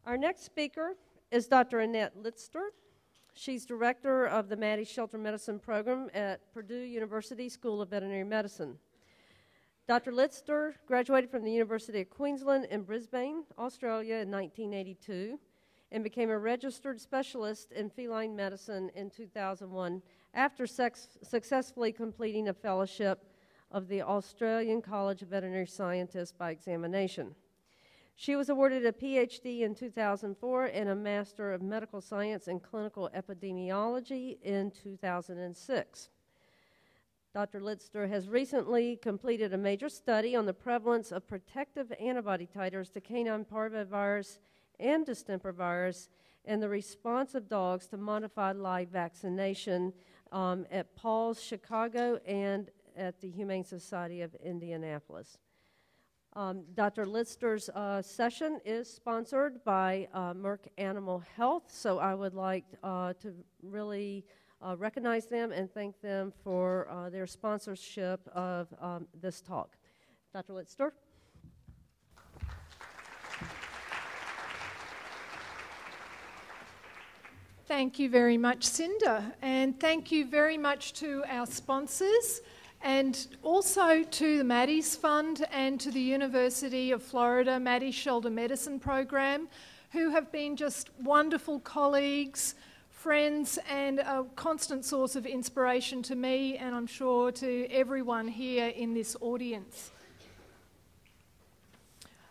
Our next speaker is Dr. Annette Litster. She's director of the Maddie Shelter Medicine Program at Purdue University School of Veterinary Medicine. Dr. Litster graduated from the University of Queensland in Brisbane, Australia in 1982 and became a registered specialist in feline medicine in 2001 after successfully completing a fellowship of the Australian College of Veterinary Scientists by examination. She was awarded a PhD in 2004 and a Master of Medical Science in Clinical Epidemiology in 2006. Dr. Litster has recently completed a major study on the prevalence of protective antibody titers to canine parvovirus and distemper virus and the response of dogs to modified live vaccination at Paul's Chicago and at the Humane Society of Indianapolis. Dr. Litster's session is sponsored by Merck Animal Health, so I would like to really recognize them and thank them for their sponsorship of this talk. Dr. Litster. Thank you very much, Cinda, and thank you very much to our sponsors and also to the Maddie's Fund and to the University of Florida Maddie Shelter Medicine Program, who have been just wonderful colleagues, friends, and a constant source of inspiration to me and I'm sure to everyone here in this audience.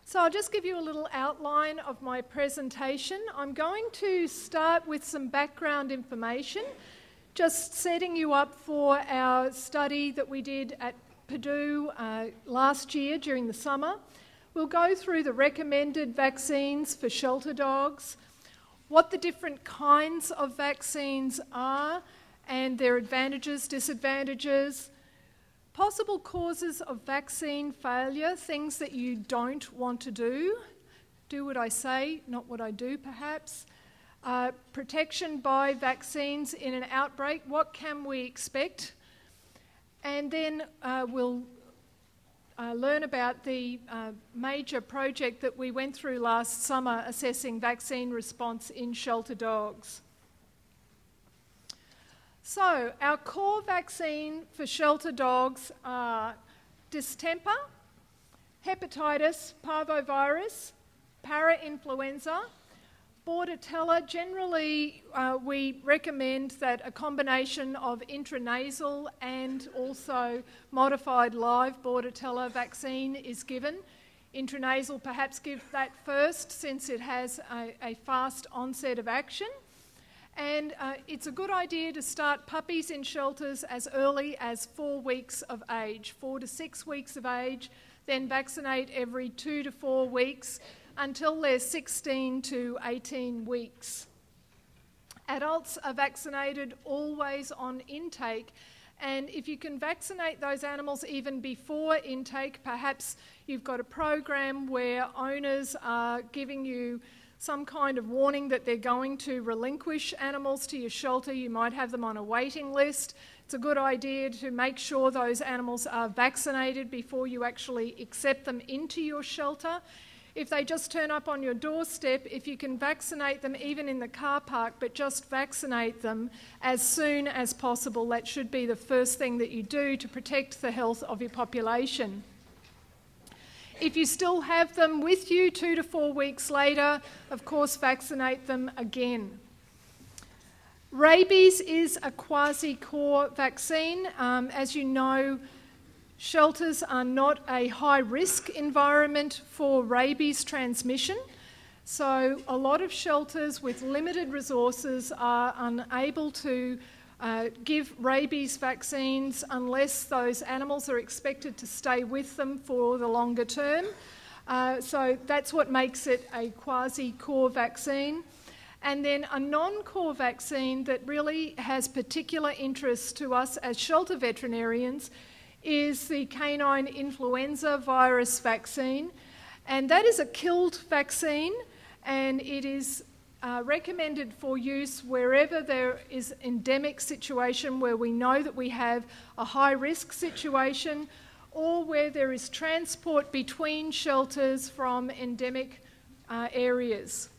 So I'll just give you a little outline of my presentation. I'm going to start with some background information, just setting you up for our study that we did at Purdue last year during the summer. We'll go through the recommended vaccines for shelter dogs, what the different kinds of vaccines are and their advantages, disadvantages, possible causes of vaccine failure, things that you don't want to do. Do what I say, not what I do, perhaps. Protection by vaccines in an outbreak, what can we expect? And then we'll learn about the major project that we went through last summer assessing vaccine response in shelter dogs. So, our core vaccine for shelter dogs are distemper, hepatitis, parvovirus, parainfluenza, Bordetella. Generally, we recommend that a combination of intranasal and also modified live Bordetella vaccine is given. Intranasal, perhaps give that first since it has a fast onset of action. And it's a good idea to start puppies in shelters as early as 4 weeks of age, 4 to 6 weeks of age, then vaccinate every 2 to 4 weeks until they're 16 to 18 weeks. Adults are vaccinated always on intake, and if you can vaccinate those animals even before intake, perhaps you've got a program where owners are giving you some kind of warning that they're going to relinquish animals to your shelter. You might have them on a waiting list. It's a good idea to make sure those animals are vaccinated before you actually accept them into your shelter. If they just turn up on your doorstep, if you can vaccinate them even in the car park, but just vaccinate them as soon as possible, that should be the first thing that you do to protect the health of your population. If you still have them with you 2 to 4 weeks later, of course, vaccinate them again. Rabies is a quasi-core vaccine. As you know, shelters are not a high-risk environment for rabies transmission. So a lot of shelters with limited resources are unable to give rabies vaccines unless those animals are expected to stay with them for the longer term. So that's what makes it a quasi-core vaccine. And then a non-core vaccine that really has particular interest to us as shelter veterinarians is the canine influenza virus vaccine. And that is a killed vaccine, and it is recommended for use wherever there is an endemic situation where we know that we have a high-risk situation, or where there is transport between shelters from endemic areas.